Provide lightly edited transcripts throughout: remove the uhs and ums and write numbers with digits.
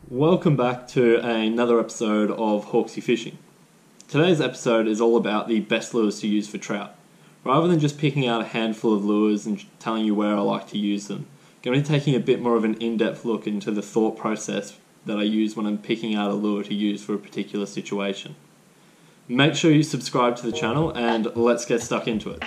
Welcome back to another episode of Hawkesy Fishing. Today's episode is all about the best lures to use for trout. Rather than just picking out a handful of lures and telling you where I like to use them, I'm going to be taking a bit more of an in-depth look into the thought process that I use when I'm picking out a lure to use for a particular situation. Make sure you subscribe to the channel and let's get stuck into it.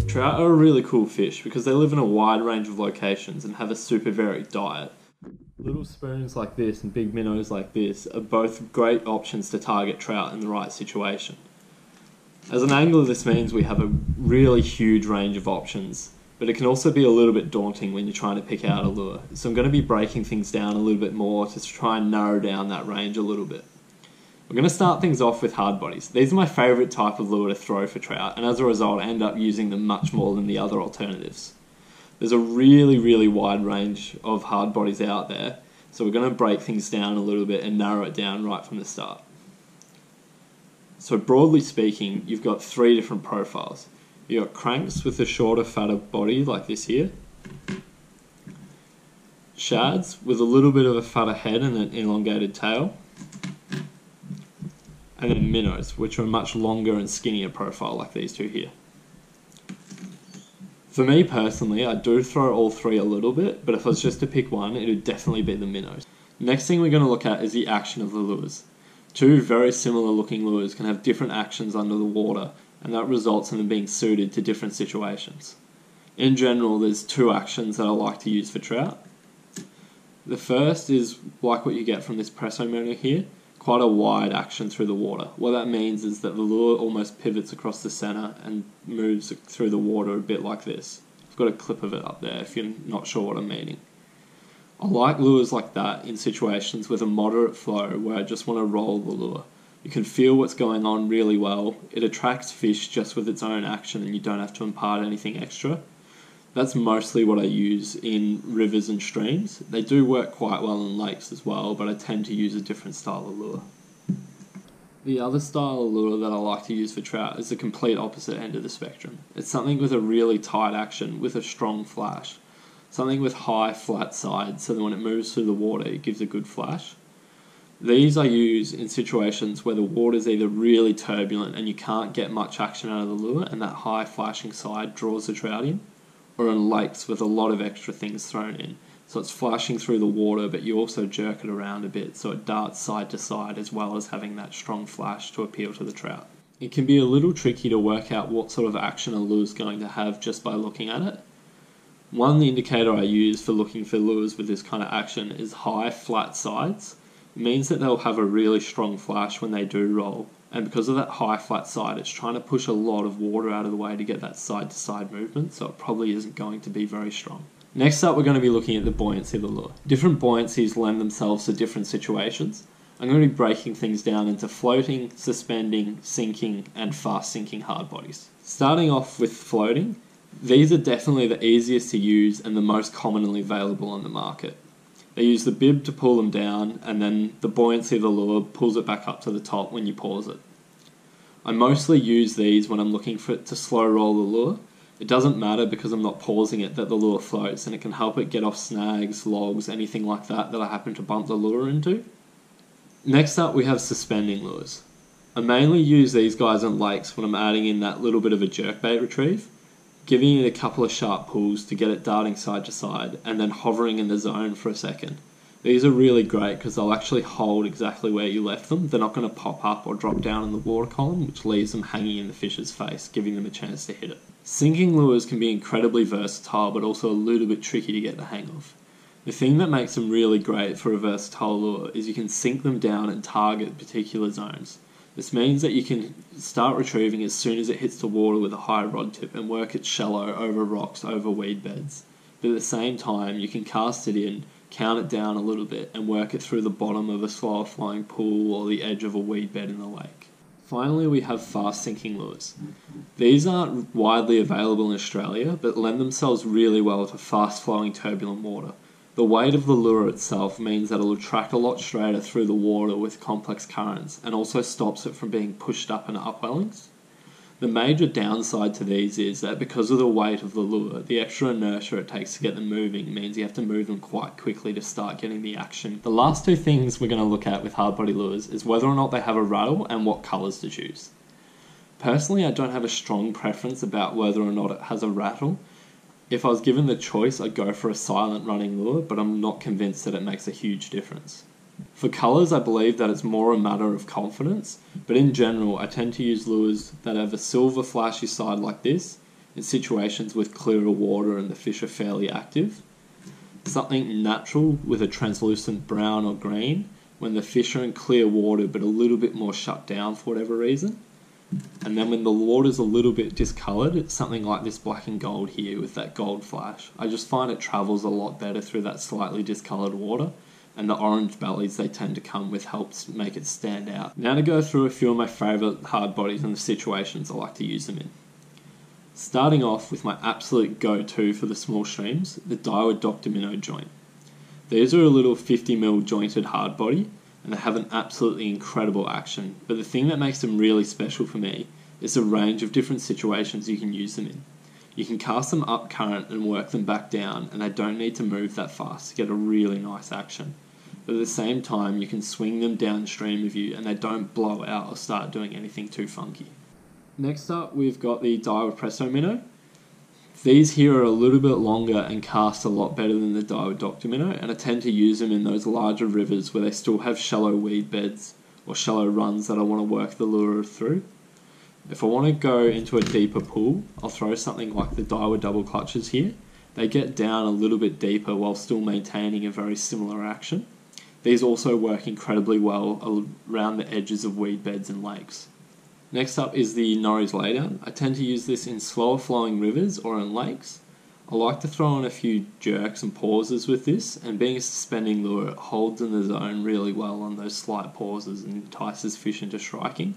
Trout are a really cool fish because they live in a wide range of locations and have a super varied diet. Little spoons like this and big minnows like this are both great options to target trout in the right situation. As an angler, this means we have a really huge range of options, but it can also be a little bit daunting when you're trying to pick out a lure. So I'm going to be breaking things down a little bit more to try and narrow down that range a little bit. We're going to start things off with hard bodies. These are my favourite type of lure to throw for trout, and as a result I end up using them much more than the other alternatives. There's a really wide range of hard bodies out there, so we're going to break things down a little bit and narrow it down right from the start. So broadly speaking, you've got three different profiles. You've got cranks with a shorter, fatter body like this here. Shads with a little bit of a fatter head and an elongated tail. And then minnows, which are a much longer and skinnier profile like these two here. For me personally, I do throw all three a little bit, but if I was just to pick one, it would definitely be the minnows. Next thing we're going to look at is the action of the lures. Two very similar looking lures can have different actions under the water, and that results in them being suited to different situations. In general, there's two actions that I like to use for trout. The first is like what you get from this presso motor here. Quite a wide action through the water. What that means is that the lure almost pivots across the center and moves through the water a bit like this. I've got a clip of it up there if you're not sure what I'm meaning. I like lures like that in situations with a moderate flow where I just want to roll the lure. You can feel what's going on really well. It attracts fish just with its own action and you don't have to impart anything extra. That's mostly what I use in rivers and streams. They do work quite well in lakes as well, but I tend to use a different style of lure. The other style of lure that I like to use for trout is the complete opposite end of the spectrum. It's something with a really tight action with a strong flash. Something with high flat sides so that when it moves through the water it gives a good flash. These I use in situations where the water is either really turbulent and you can't get much action out of the lure and that high flashing side draws the trout in. Or in lakes with a lot of extra things thrown in. So it's flashing through the water, but you also jerk it around a bit so it darts side to side as well as having that strong flash to appeal to the trout. It can be a little tricky to work out what sort of action a lure is going to have just by looking at it. One indicator I use for looking for lures with this kind of action is high flat sides. It means that they'll have a really strong flash when they do roll. And because of that high flat side, it's trying to push a lot of water out of the way to get that side to side movement, so it probably isn't going to be very strong. Next up, we're going to be looking at the buoyancy of the lure. Different buoyancies lend themselves to different situations. I'm going to be breaking things down into floating, suspending, sinking, and fast sinking hard bodies. Starting off with floating, these are definitely the easiest to use and the most commonly available on the market. They use the bib to pull them down, and then the buoyancy of the lure pulls it back up to the top when you pause it. I mostly use these when I'm looking for it to slow roll the lure. It doesn't matter because I'm not pausing it that the lure floats, and it can help it get off snags, logs, anything like that I happen to bump the lure into. Next up we have suspending lures. I mainly use these guys on lakes when I'm adding in that little bit of a jerkbait retrieve, giving it a couple of sharp pulls to get it darting side to side, and then hovering in the zone for a second. These are really great because they'll actually hold exactly where you left them. They're not going to pop up or drop down in the water column, which leaves them hanging in the fish's face, giving them a chance to hit it. Sinking lures can be incredibly versatile, but also a little bit tricky to get the hang of. The thing that makes them really great for a versatile lure is you can sink them down and target particular zones. This means that you can start retrieving as soon as it hits the water with a high rod tip and work it shallow over rocks, over weed beds. But at the same time, you can cast it in, count it down a little bit, and work it through the bottom of a slower flowing pool or the edge of a weed bed in the lake. Finally, we have fast sinking lures. These aren't widely available in Australia, but lend themselves really well to fast flowing turbulent water. The weight of the lure itself means that it will track a lot straighter through the water with complex currents, and also stops it from being pushed up in upwellings. The major downside to these is that because of the weight of the lure, the extra inertia it takes to get them moving means you have to move them quite quickly to start getting the action. The last two things we're going to look at with hard body lures is whether or not they have a rattle and what colours to choose. Personally, I don't have a strong preference about whether or not it has a rattle. If I was given the choice, I'd go for a silent running lure, but I'm not convinced that it makes a huge difference. For colours, I believe that it's more a matter of confidence, but in general, I tend to use lures that have a silver flashy side like this in situations with clearer water and the fish are fairly active. Something natural with a translucent brown or green when the fish are in clear water but a little bit more shut down for whatever reason. And then when the water's a little bit discoloured, it's something like this black and gold here with that gold flash. I just find it travels a lot better through that slightly discoloured water, and the orange bellies they tend to come with helps make it stand out. Now to go through a few of my favourite hard bodies and the situations I like to use them in. Starting off with my absolute go-to for the small streams, the Daiwa Dr. Minnow joint. These are a little 50mm jointed hard body, and they have an absolutely incredible action, but the thing that makes them really special for me is the range of different situations you can use them in. You can cast them up current and work them back down, and they don't need to move that fast to get a really nice action. But at the same time, you can swing them downstream of you and they don't blow out or start doing anything too funky. Next up, we've got the Daiwa Presto Minnow. These here are a little bit longer and cast a lot better than the Daiwa Dr. Minnow, and I tend to use them in those larger rivers where they still have shallow weed beds or shallow runs that I want to work the lure through. If I want to go into a deeper pool, I'll throw something like the Daiwa double clutches here. They get down a little bit deeper while still maintaining a very similar action. These also work incredibly well around the edges of weed beds and lakes. Next up is the Norrie's Laydown. I tend to use this in slower flowing rivers or in lakes. I like to throw in a few jerks and pauses with this, and being a suspending lure, it holds in the zone really well on those slight pauses and entices fish into striking.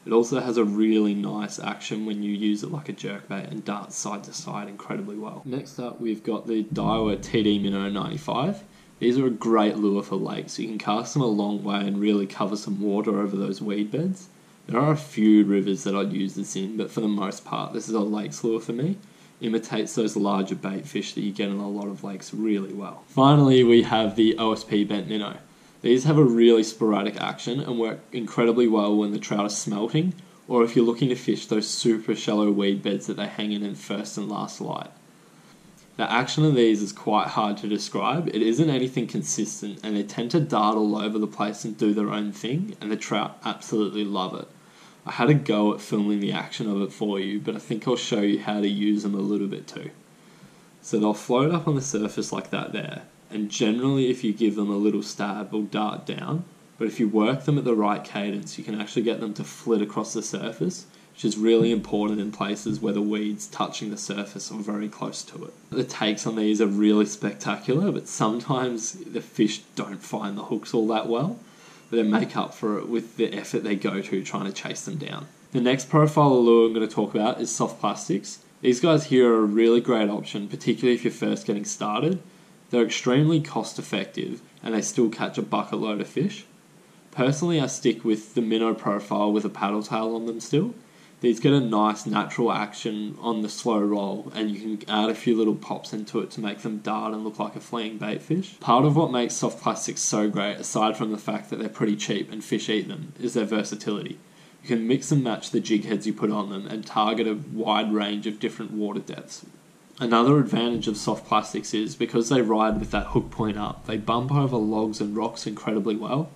It also has a really nice action when you use it like a jerkbait and darts side to side incredibly well. Next up, we've got the Daiwa TD Minnow 95. These are a great lure for lakes. You can cast them a long way and really cover some water over those weed beds. There are a few rivers that I'd use this in, but for the most part, this is a lakes lure for me. Imitates those larger bait fish that you get in a lot of lakes really well. Finally, we have the OSP Bent Minnow. These have a really sporadic action and work incredibly well when the trout are smelting, or if you're looking to fish those super shallow weed beds that they hang in first and last light. The action of these is quite hard to describe. It isn't anything consistent, and they tend to dart all over the place and do their own thing, and the trout absolutely love it. I had a go at filming the action of it for you, but I think I'll show you how to use them a little bit too. So they'll float up on the surface like that there, and generally if you give them a little stab, they'll dart down, but if you work them at the right cadence, you can actually get them to flit across the surface, which is really important in places where the weeds touching the surface are very close to it. The takes on these are really spectacular, but sometimes the fish don't find the hooks all that well, but they make up for it with the effort they go to trying to chase them down. The next profile of lure I'm going to talk about is soft plastics. These guys here are a really great option, particularly if you're first getting started. They're extremely cost effective and they still catch a bucket load of fish. Personally, I stick with the Minnow profile with a paddle tail on them still. These get a nice natural action on the slow roll, and you can add a few little pops into it to make them dart and look like a fleeing bait fish. Part of what makes soft plastics so great, aside from the fact that they're pretty cheap and fish eat them, is their versatility. You can mix and match the jig heads you put on them and target a wide range of different water depths. Another advantage of soft plastics is, because they ride with that hook point up, they bump over logs and rocks incredibly well.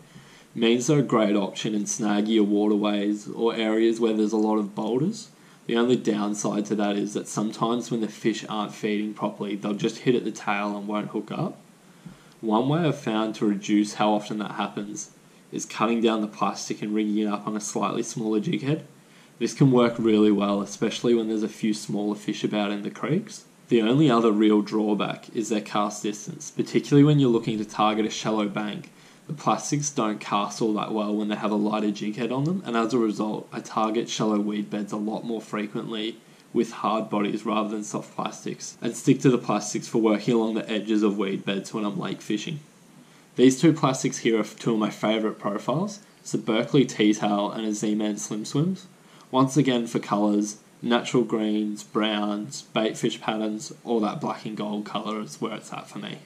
Means they're a great option in snaggier waterways or areas where there's a lot of boulders. The only downside to that is that sometimes when the fish aren't feeding properly, they'll just hit at the tail and won't hook up. One way I've found to reduce how often that happens is cutting down the plastic and rigging it up on a slightly smaller jig head. This can work really well, especially when there's a few smaller fish about in the creeks. The only other real drawback is their cast distance, particularly when you're looking to target a shallow bank. The plastics don't cast all that well when they have a lighter jig head on them, and as a result, I target shallow weed beds a lot more frequently with hard bodies rather than soft plastics, and stick to the plastics for working along the edges of weed beds when I'm lake fishing. These two plastics here are two of my favourite profiles. It's a Berkeley T-Tail and a Z-Man Slim Swims. Once again for colours, natural greens, browns, bait fish patterns, all that black and gold colour is where it's at for me.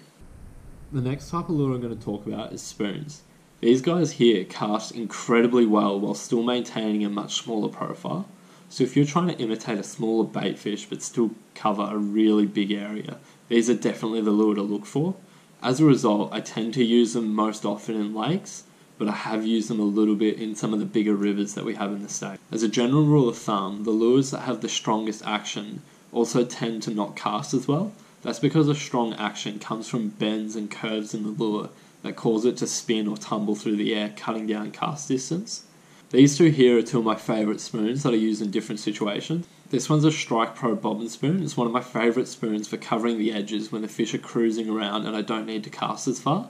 The next type of lure I'm going to talk about is spoons. These guys here cast incredibly well while still maintaining a much smaller profile. So if you're trying to imitate a smaller bait fish but still cover a really big area, these are definitely the lure to look for. As a result, I tend to use them most often in lakes, but I have used them a little bit in some of the bigger rivers that we have in the state. As a general rule of thumb, the lures that have the strongest action also tend to not cast as well. That's because a strong action comes from bends and curves in the lure that cause it to spin or tumble through the air, cutting down cast distance. These two here are two of my favourite spoons that I use in different situations. This one's a Strike Pro bobbin spoon. It's one of my favourite spoons for covering the edges when the fish are cruising around and I don't need to cast as far.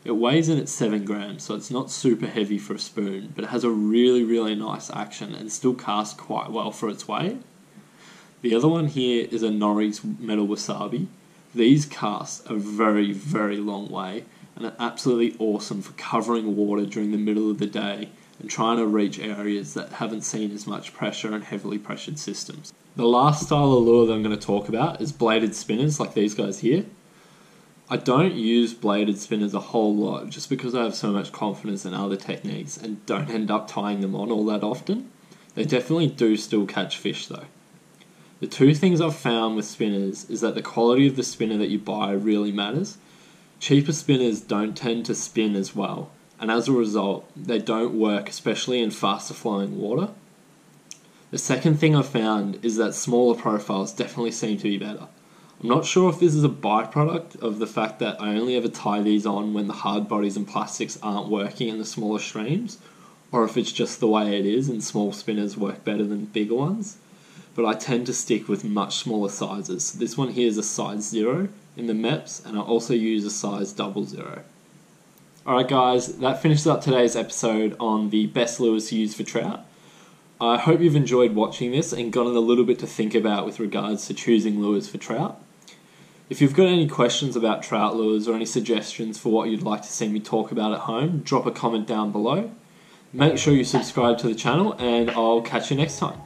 It weighs in at 7 grams, so it's not super heavy for a spoon, but it has a really nice action and still casts quite well for its weight. The other one here is a Norrie's Metal Wasabi. These cast a very long way and are absolutely awesome for covering water during the middle of the day and trying to reach areas that haven't seen as much pressure and heavily pressured systems. The last style of lure that I'm going to talk about is bladed spinners like these guys here. I don't use bladed spinners a whole lot just because I have so much confidence in other techniques and don't end up tying them on all that often. They definitely do still catch fish though. The two things I've found with spinners is that the quality of the spinner that you buy really matters. Cheaper spinners don't tend to spin as well, and as a result, they don't work, especially in faster flowing water. The second thing I've found is that smaller profiles definitely seem to be better. I'm not sure if this is a byproduct of the fact that I only ever tie these on when the hard bodies and plastics aren't working in the smaller streams, or if it's just the way it is and small spinners work better than bigger ones. But I tend to stick with much smaller sizes. This one here is a size 0 in the MEPS, and I also use a size 00. Alright guys, that finishes up today's episode on the best lures to use for trout. I hope you've enjoyed watching this and gotten a little bit to think about with regards to choosing lures for trout. If you've got any questions about trout lures or any suggestions for what you'd like to see me talk about at home, drop a comment down below. Make sure you subscribe to the channel and I'll catch you next time.